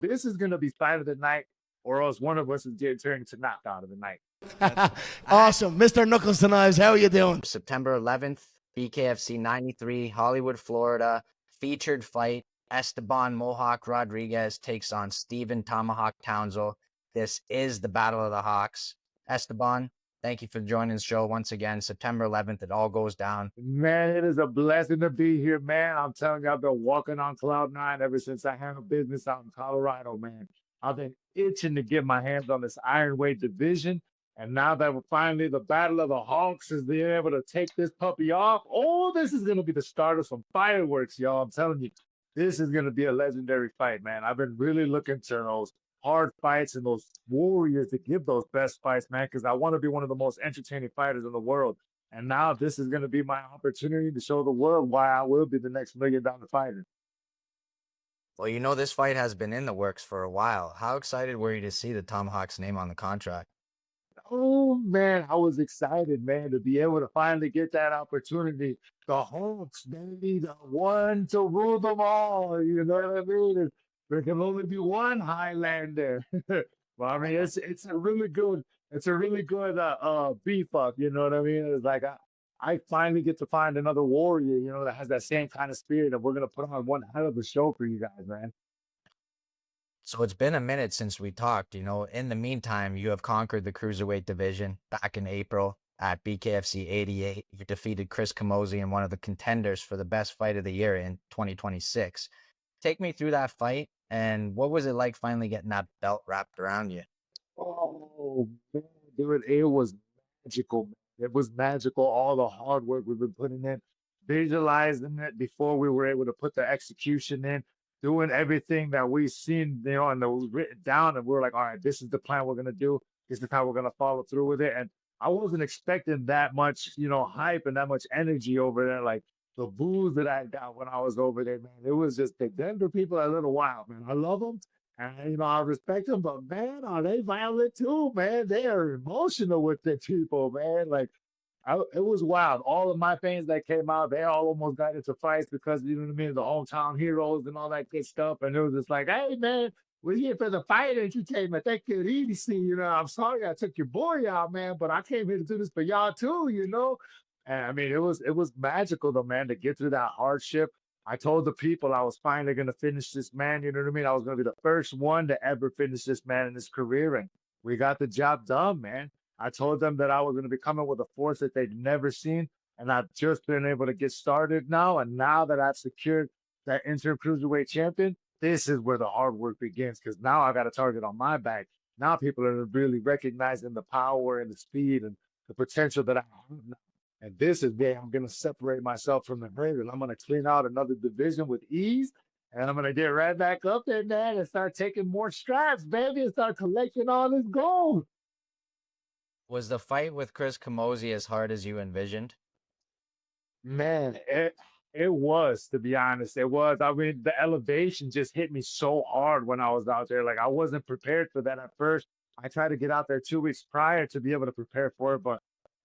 this is going to be fight of the night, or else one of us is getting turned to knockout of the night. Awesome. Mr. Knuckles the Knives, how are you doing? September 11th, BKFC 93, Hollywood, Florida. Featured fight. Esteban Mohawk Rodriguez takes on Steven Tomahawk Townsville. This is the Battle of the Hawks. Esteban, thank you for joining the show once again. September 11th, it all goes down. Man, it is a blessing to be here, man. I'm telling you, I've been walking on cloud nine ever since I handled business out in Colorado, man. I've been itching to get my hands on this ironweight division. And now that we're finally the Battle of the Hawks is being able to take this puppy off, oh, this is going to be the start of some fireworks, y'all. I'm telling you, this is going to be a legendary fight, man. I've been really looking to those hard fights and those warriors to give those best fights, man, because I want to be one of the most entertaining fighters in the world. And now this is going to be my opportunity to show the world why I will be the next $1 million fighter. Well, you know, this fight has been in the works for a while. How excited were you to see the Tomahawk's name on the contract? Oh man, I was excited, man, to be able to finally get that opportunity. The Hawks, baby, the one to rule them all. You know what I mean? There can only be one Highlander. Well, I mean, it's a really good beef up. You know what I mean? It's like I finally get to find another warrior, you know, that has that same kind of spirit, and we're gonna put on one hell of a show for you guys, man. So it's been a minute since we talked. You know, in the meantime, you have conquered the cruiserweight division back in April at BKFC 88. You defeated Chris Camozzi in one of the contenders for the best fight of the year in 2026. Take me through that fight, and what was it like finally getting that belt wrapped around you? Oh man, dude, it was magical. Man. It was magical. All the hard work we've been putting in, visualizing it before we were able to put the execution in, doing everything that we've seen, you know, and that was written down, and we're like, all right, this is the plan we're gonna do. This is how we're gonna follow through with it. And I wasn't expecting that much, you know, hype and that much energy over there. Like the booze that I got when I was over there, man. It was just the Denver people are a little wild, man. I love them. And you know, I respect them, but man, are they violent too, man? They are emotional with the people, man. Like it was wild. All of my fans that came out, they all almost got into fights because you know what I mean, the hometown heroes and all that good stuff. And it was just like, hey man, we're here for the fight entertainment. Take it easy, you know. I'm sorry I took your boy out, man, but I came here to do this for y'all too, you know. And I mean, it was magical though, man, to get through that hardship. I told the people I was finally gonna finish this man, you know what I mean? I was gonna be the first one to ever finish this man in his career, and we got the job done, man. I told them that I was going to be coming with a force that they'd never seen. And I've just been able to get started now. And now that I've secured that interim cruiserweight champion, this is where the hard work begins because now I got a target on my back. Now people are really recognizing the power and the speed and the potential that I have now. And this is where I'm going to separate myself from the herd and I'm going to clean out another division with ease. And I'm going to get right back up there, man, and start taking more strides, baby, and start collecting all this gold. Was the fight with Chris Camozzi as hard as you envisioned? Man, it was, to be honest. It was. I mean, the elevation just hit me so hard when I was out there. Like I wasn't prepared for that at first. I tried to get out there 2 weeks prior to be able to prepare for it, but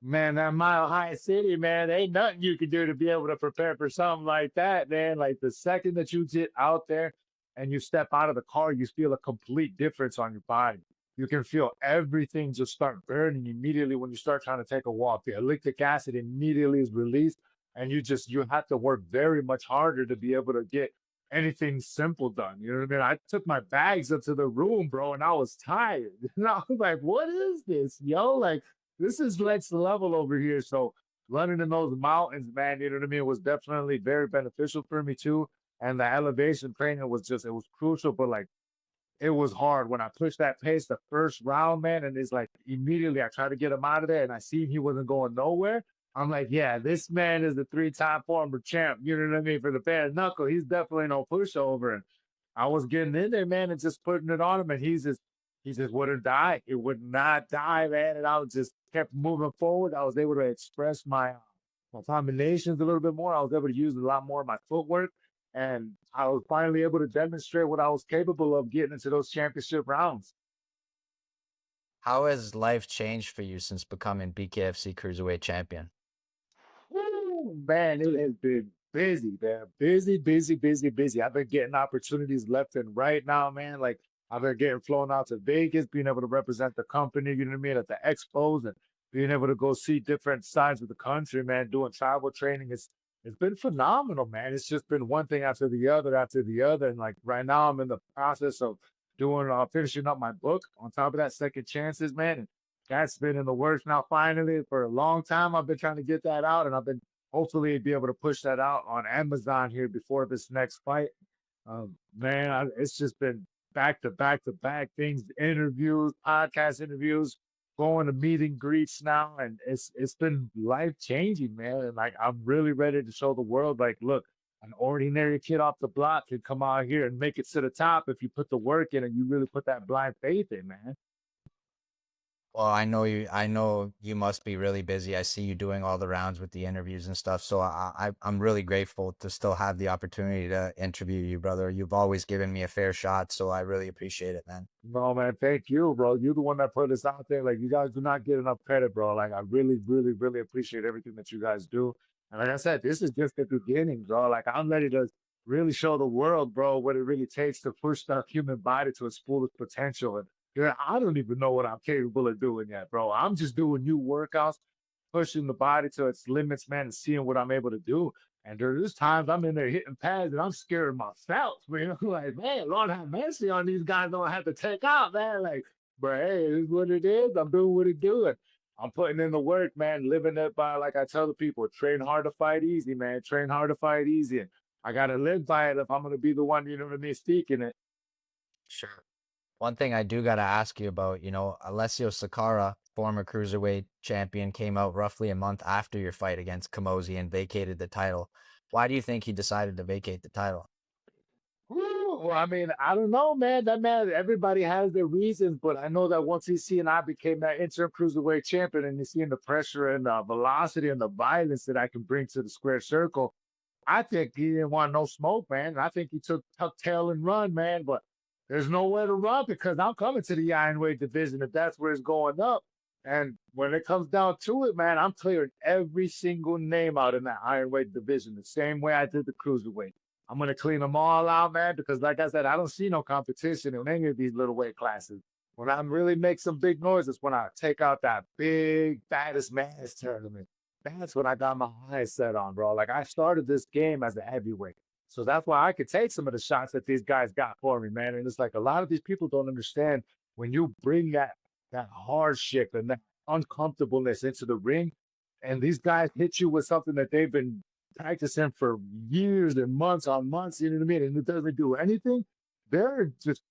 man, that Mile High City, man, ain't nothing you can do to be able to prepare for something like that, man. Like the second that you get out there and you step out of the car, you feel a complete difference on your body. You can feel everything just start burning immediately when you start trying to take a walk. The electric acid immediately is released and you have to work very much harder to be able to get anything simple done. You know what I mean? I took my bags up to the room, bro, and I was tired. And I was like, what is this, yo? Like, this is next level over here. So running in those mountains, man, you know what I mean, was definitely very beneficial for me too. And the elevation training was just, it was crucial, but like it was hard when I pushed that pace the first round, man. And it's like immediately I tried to get him out of there and I seen he wasn't going nowhere. I'm like, yeah, this man is the three-time former champ. You know what I mean? For the bare knuckle, he's definitely no pushover. And I was getting in there, man, and just putting it on him, and he just wouldn't die. He would not die, man. And I was just kept moving forward. I was able to express my combinations a little bit more. I was able to use a lot more of my footwork. And I was finally able to demonstrate what I was capable of getting into those championship rounds. How has life changed for you since becoming BKFC Cruiserweight Champion? Woo, man, it has been busy, man. Busy, busy, busy, busy. I've been getting opportunities left and right now, man. Like I've been getting flown out to Vegas, being able to represent the company, you know what I mean, at the expos and being able to go see different sides of the country, man, doing travel training. It's been phenomenal, man. It's just been one thing after the other. And like right now I'm in the process of doing finishing up my book. On top of that, second chances, man. And that's been in the works now finally for a long time. I've been trying to get that out and I've been hopefully be able to push that out on Amazon here before this next fight. Man, it's just been back to back to back things, interviews, podcast interviews, going to meet and greets now, and it's been life changing, man. And like I'm really ready to show the world, like, look, an ordinary kid off the block can come out here and make it to the top if you put the work in and you really put that blind faith in, man. Well, I know you must be really busy. I see you doing all the rounds with the interviews and stuff. So I'm really grateful to still have the opportunity to interview you, brother. You've always given me a fair shot, so I really appreciate it, man. No, man, thank you, bro. You're the one that put us out there. Like, you guys do not get enough credit, bro. Like, I really, really, really appreciate everything that you guys do. And like I said, this is just the beginning, bro. Like, I'm ready to really show the world, bro, what it really takes to push the human body to its fullest potential. And yeah, I don't even know what I'm capable of doing yet, bro. I'm just doing new workouts, pushing the body to its limits, man, and seeing what I'm able to do. And there's times I'm in there hitting pads and I'm scared of myself, man. Like, man, Lord have mercy on these guys. Don't have to take out, man. Like, but hey, it is what it is. I'm doing what it doing. I'm putting in the work, man. Living it by, like I tell the people, train hard to fight easy, man. Train hard to fight easy. And I gotta live by it if I'm gonna be the one, you know what I mean, speaking it. Sure. One thing I do gotta ask you about, Alessio Sakara, former cruiserweight champion, came out roughly a month after your fight against Kamosi and vacated the title. Why do you think he decided to vacate the title? Well, I mean, I don't know, man. That man, everybody has their reasons, but I know that once he seen I became that interim cruiserweight champion and he's seeing the pressure and the velocity and the violence that I can bring to the square circle, I think he didn't want no smoke, man. I think he took tail and run, man. But there's nowhere to run because I'm coming to the Ironweight division if that's where it's going up. And when it comes down to it, man, I'm clearing every single name out in that Ironweight division the same way I did the cruiserweight. I'm gonna clean them all out, man, because like I said, I don't see no competition in any of these little weight classes. When I really make some big noises, when I take out that big baddest mass tournament, that's what I got my eyes set on, bro. Like I started this game as a heavyweight. So that's why I could take some of the shots that these guys got for me, man. And it's like a lot of these people don't understand when you bring that hardship and that uncomfortableness into the ring, and these guys hit you with something that they've been practicing for years and months on months, you know what I mean? And it doesn't do anything. They're just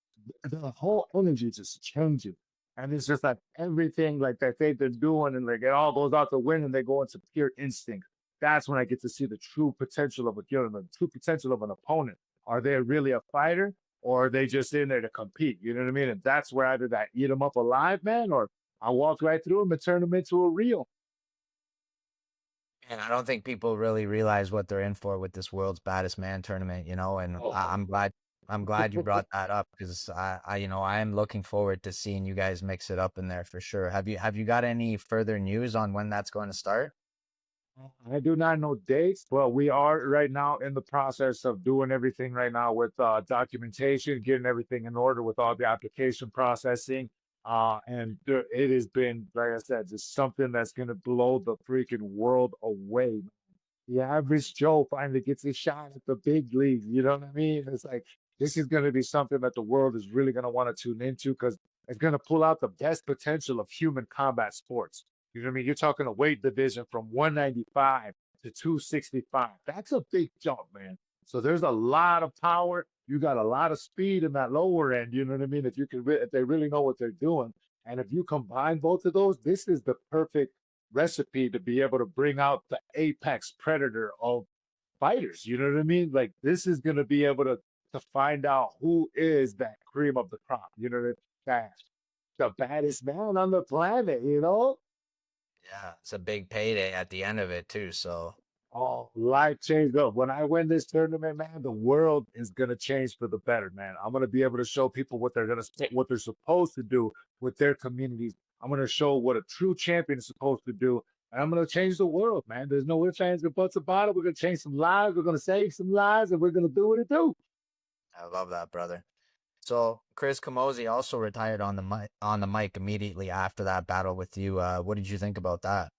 the whole energy just changes. And it's just like everything like that they've been doing, and like it all goes out the wind and they go into pure instinct. That's when I get to see the true potential of a human, the true potential of an opponent. Are they really a fighter or are they just in there to compete? You know what I mean? And that's where either that eat them up alive, man, or I walk right through them and turn them into a real. And I don't think people really realize what they're in for with this world's baddest man tournament, and Oh. I'm glad you brought that up because I am looking forward to seeing you guys mix it up in there for sure. Have you got any further news on when that's going to start? I do not know dates, but we are right now in the process of doing everything right now with documentation, getting everything in order with all the application processing. It has been, like I said, just something that's going to blow the freaking world away. The average Joe finally gets a shot at the big leagues. You know what I mean? It's like this is going to be something that the world is really going to want to tune into because it's going to pull out the best potential of human combat sports. You know what I mean? You're talking a weight division from 195 to 265. That's a big jump, man. So there's a lot of power. You got a lot of speed in that lower end. You know what I mean? If you can, if they really know what they're doing, and if you combine both of those, this is the perfect recipe to be able to bring out the apex predator of fighters. You know what I mean? Like this is going to be able to find out who is that cream of the crop. You know that the baddest man on the planet. You know, Yeah, it's a big payday at the end of it too. So oh, life changed up. When I win this tournament, man, the world is gonna change for the better, man. I'm gonna be able to show people what they're supposed to do with their communities. I'm gonna show what a true champion is supposed to do, And I'm gonna change the world, man. There's no ifs, ands, or buts about it. We're gonna change some lives. We're gonna save some lives, and we're gonna do what it do. I love that, brother. So Chris Camozzi also retired on the mic immediately after that battle with you. What did you think about that?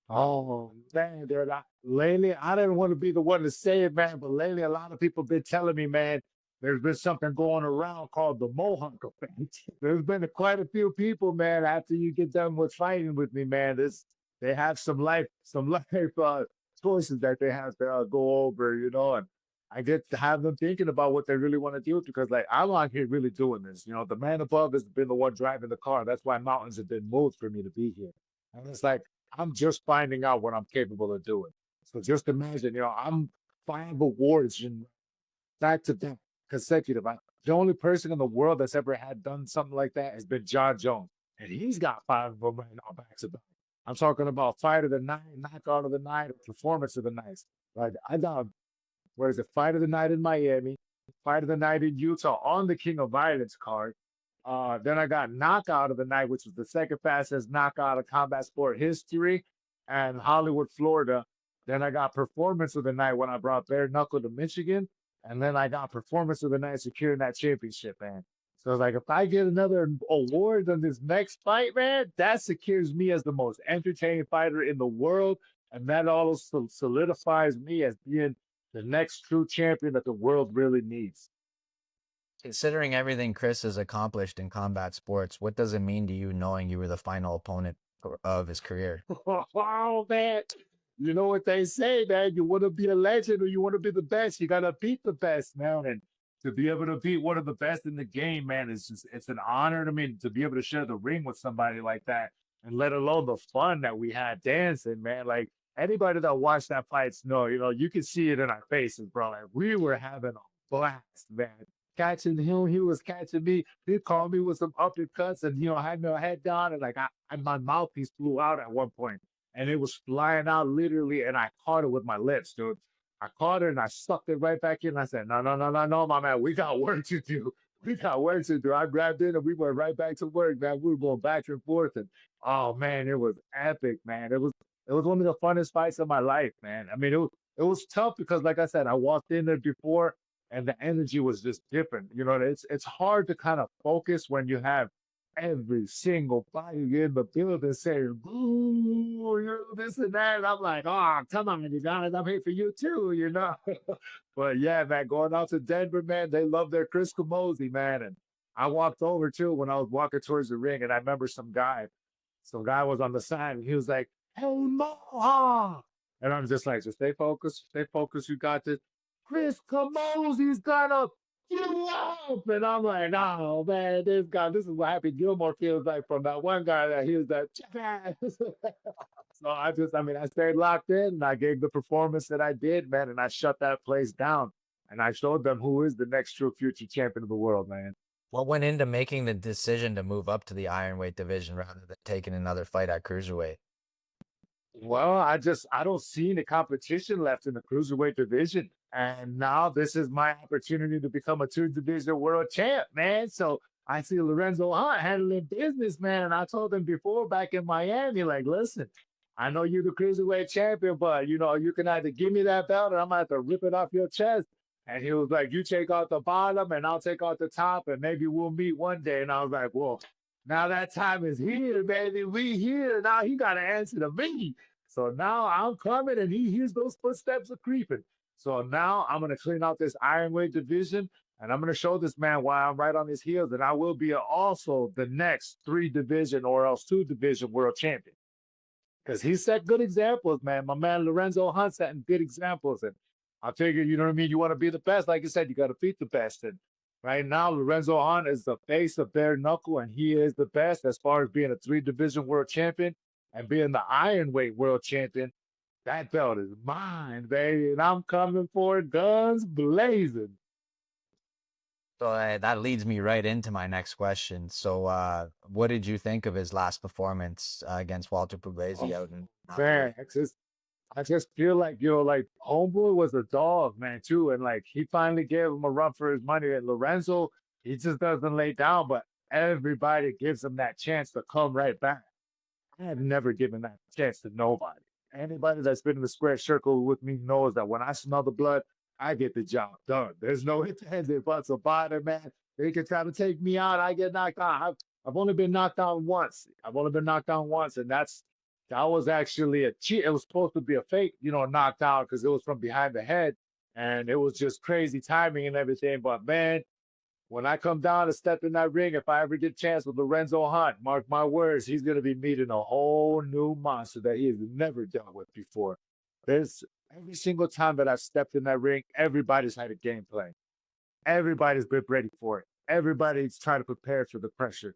Oh man, dude, lately I didn't want to be the one to say it, man, but lately a lot of people been telling me, man, there's been something going around called the Mohawk effect. There's been quite a few people, man. After you get done with fighting with me, man, this they have some life choices that they have to go over, and I get to have them thinking about what they really want to do because, like, I'm out here really doing this. The man above has been the one driving the car. That's why mountains have been moved for me to be here. And it's like I'm just finding out what I'm capable of doing. So just imagine, I'm 5 awards in back to back consecutive. The only person in the world that's ever had done something like that has been John Jones, and he's got 5 of them right now back to back. I'm talking about fight of the night, knockout of the night, or performance of the night. Like I got where is it? Fight of the night in Miami, fight of the night in Utah on the King of Violence card. Then I got knockout of the night, which was the second fastest knockout of combat sport history, and Hollywood, Florida. Then I got performance of the night when I brought bare knuckle to Michigan, and then I got performance of the night securing that championship, man. So like if I get another award on this next fight, man, that secures me as the most entertaining fighter in the world, and that also solidifies me as being the next true champion that the world really needs. Considering everything Chris has accomplished in combat sports, what does it mean to you knowing you were the final opponent of his career? Oh man, you know what they say, man. You want to be a legend or you want to be the best, you gotta beat the best, man. And to be able to beat one of the best in the game, man, it's an honor to me to be able to share the ring with somebody like that, and let alone the fun that we had dancing, man. Like anybody that watched that fights know, you can see it in our faces, bro. Like we were having a blast, man. Catching him, he was catching me. He called me with some uppercuts, and I had my head down, and like my mouthpiece flew out at one point, and it was flying out literally, and I caught it with my lips, dude. I caught it and I sucked it right back in. I said, no, no, no, no, no, my man, we got work to do. We got work to do. I grabbed it and we went right back to work, man. We were going back and forth, and oh man, it was epic, man. It was one of the funnest fights of my life, man. I mean, it was tough because, like I said, I walked in there before and the energy was just different. It's hard to kind of focus when you have every single body in the building saying, boo, this and that. And I'm like, oh, come on, you guys, I'm here for you too. But yeah, man, going out to Denver, man, they love their Chris Camozzi, man. And I walked over too when I was walking towards the ring, and I remember some guy was on the side, and he was like, hey, Mohawk. And I'm just like, just stay focused, you got this. Chris Camozzi's gonna you up. And I'm like, oh man, this is what Happy Gilmore feels like from that one guy that he was that So I stayed locked in and I gave the performance that I did, man, and I shut that place down. And I showed them who is the next true future champion of the world, man. What went into making the decision to move up to the Ironweight division rather than taking another fight at Cruiserweight? Well, I don't see any competition left in the cruiserweight division. And now this is my opportunity to become a two-division world champ, man. So I see Lorenzo Hunt handling business, man. And I told him before back in Miami, like, listen, I know you're the cruiserweight champion, but you can either give me that belt or I'm gonna have to rip it off your chest. And he was like, you take out the bottom and I'll take out the top, and maybe we'll meet one day. And I was like, well, now that time is here, baby. We here. Now he got to answer to me. So now I'm coming and he hears those footsteps are creeping. So now I'm going to clean out this Ironweight division, and I'm going to show this man why I'm right on his heels. And I will be also the next 3 division or else 2 division world champion. Because he set good examples, man. My man Lorenzo Hunt setting good examples. And I figure, you know what I mean? You want to be the best. Like you said, you got to beat the best. And right now, Lorenzo Hunt is the face of bare knuckle, and he is the best as far as being a 3 division world champion and being the Ironweight world champion. That belt is mine, baby. And I'm coming for it, guns blazing. So that leads me right into my next question. So, what did you think of his last performance against Walter Puglisi Oh, out in man, I just feel like like Homeboy was a dog, man, too, and like he finally gave him a run for his money. And Lorenzo, he just doesn't lay down, but everybody gives him that chance to come right back. I have never given that chance to nobody. Anybody that's been in the square circle with me knows that when I smell the blood, I get the job done. There's no ifs, ands, and buts about it, man. They can try to take me out. I get knocked out. I've only been knocked down once. I've only been knocked down once, and that was actually a cheat. It was supposed to be a fake, knockdown because it was from behind the head, and it was just crazy timing and everything. But man, when I come down to step in that ring, if I ever get a chance with Lorenzo Hunt, mark my words, he's going to be meeting a whole new monster that he has never dealt with before. There's every single time that I've stepped in that ring, everybody's had a game plan. Everybody's been ready for it. Everybody's trying to prepare for the pressure.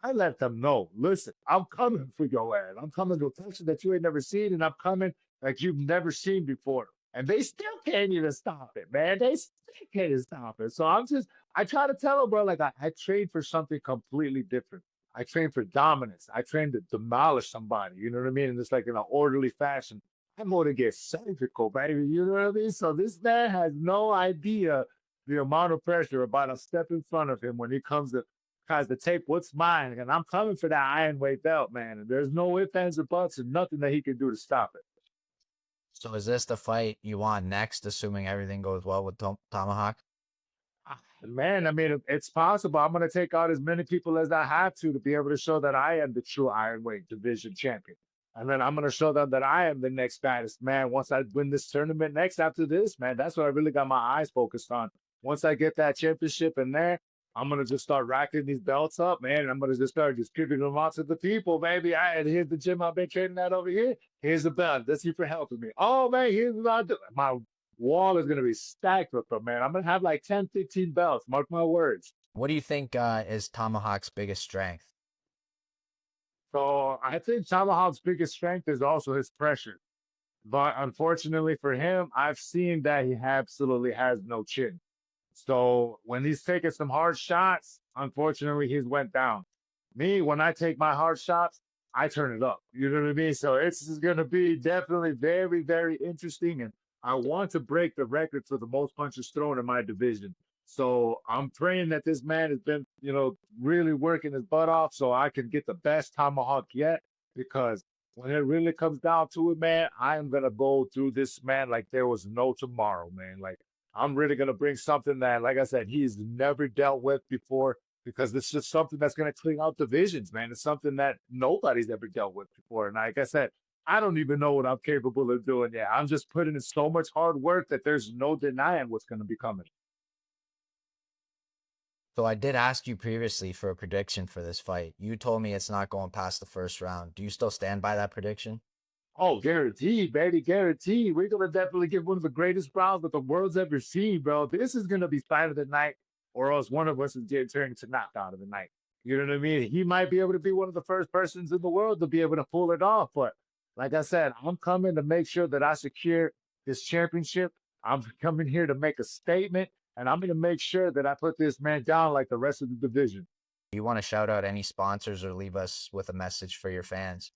I let them know, listen, I'm coming for your ass. I'm coming to a pressure that you ain't never seen, and I'm coming like you've never seen before. And they still can't even stop it, man. They still can't stop it. So I try to tell them, bro, like I trained for something completely different. I trained for dominance. I trained to demolish somebody. You know what I mean? And it's like in an orderly fashion. I'm going to get surgical, baby. You know what I mean? So this man has no idea the amount of pressure about to step in front of him when he tries to take what's mine. And I'm coming for that iron weight belt, man. And there's no ifs, ands, or buts, and nothing that he can do to stop it. So is this the fight you want next, assuming everything goes well with Tomahawk? Man, I mean, it's possible. I'm going to take out as many people as I have to be able to show that I am the true Ironweight division champion. And then I'm going to show them that I am the next baddest man once I win this tournament next after this, man. That's what I really got my eyes focused on. Once I get that championship in there, I'm going to just start racking these belts up, man. And I'm going to just start giving them out to the people, baby. And here's the gym I've been training at over here. Here's the belt. That's you for helping me. Oh, man, here's what I do. My wall is going to be stacked with them, man. I'm going to have like 10, 15 belts. Mark my words. What do you think is Tomahawk's biggest strength? So I think Tomahawk's biggest strength is also his pressure. But unfortunately for him, I've seen that he absolutely has no chin. So when he's taking some hard shots, unfortunately, he's went down. Me, when I take my hard shots, I turn it up. You know what I mean? So it's going to be definitely very, very interesting. And I want to break the record for the most punches thrown in my division. So I'm praying that this man has been, really working his butt off so I can get the best Tomahawk yet. Because when it really comes down to it, man, I am going to go through this man like there was no tomorrow, man. Like, I'm really going to bring something that, like I said, he's never dealt with before because it's just something that's going to clean out divisions, man. It's something that nobody's ever dealt with before. And like I said, I don't even know what I'm capable of doing yet. I'm just putting in so much hard work that there's no denying what's going to be coming. So I did ask you previously for a prediction for this fight. You told me it's not going past the first round. Do you still stand by that prediction? Oh, guaranteed, baby, guaranteed. We're gonna definitely get one of the greatest rounds that the world's ever seen, bro. This is gonna be fight of the night, or else one of us is getting turned into knockout of the night. You know what I mean? He might be able to be one of the first persons in the world to be able to pull it off. But like I said, I'm coming to make sure that I secure this championship. I'm coming here to make a statement, and I'm gonna make sure that I put this man down like the rest of the division. Do you want to shout out any sponsors or leave us with a message for your fans?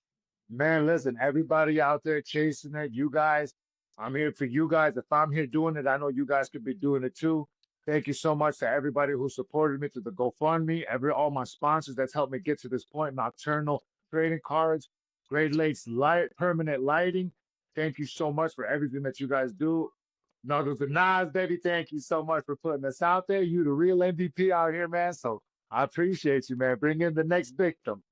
Man, listen, everybody out there chasing it, you guys, I'm here for you guys. If I'm here doing it, I know you guys could be doing it too. Thank you so much to everybody who supported me through the GoFundMe, all my sponsors that's helped me get to this point, Nocturnal Trading Cards, Great Lakes Light, Permanent Lighting. Thank you so much for everything that you guys do. Knuckles and Nas, baby, thank you so much for putting us out there. You the real MVP out here, man. So I appreciate you, man. Bring in the next victim.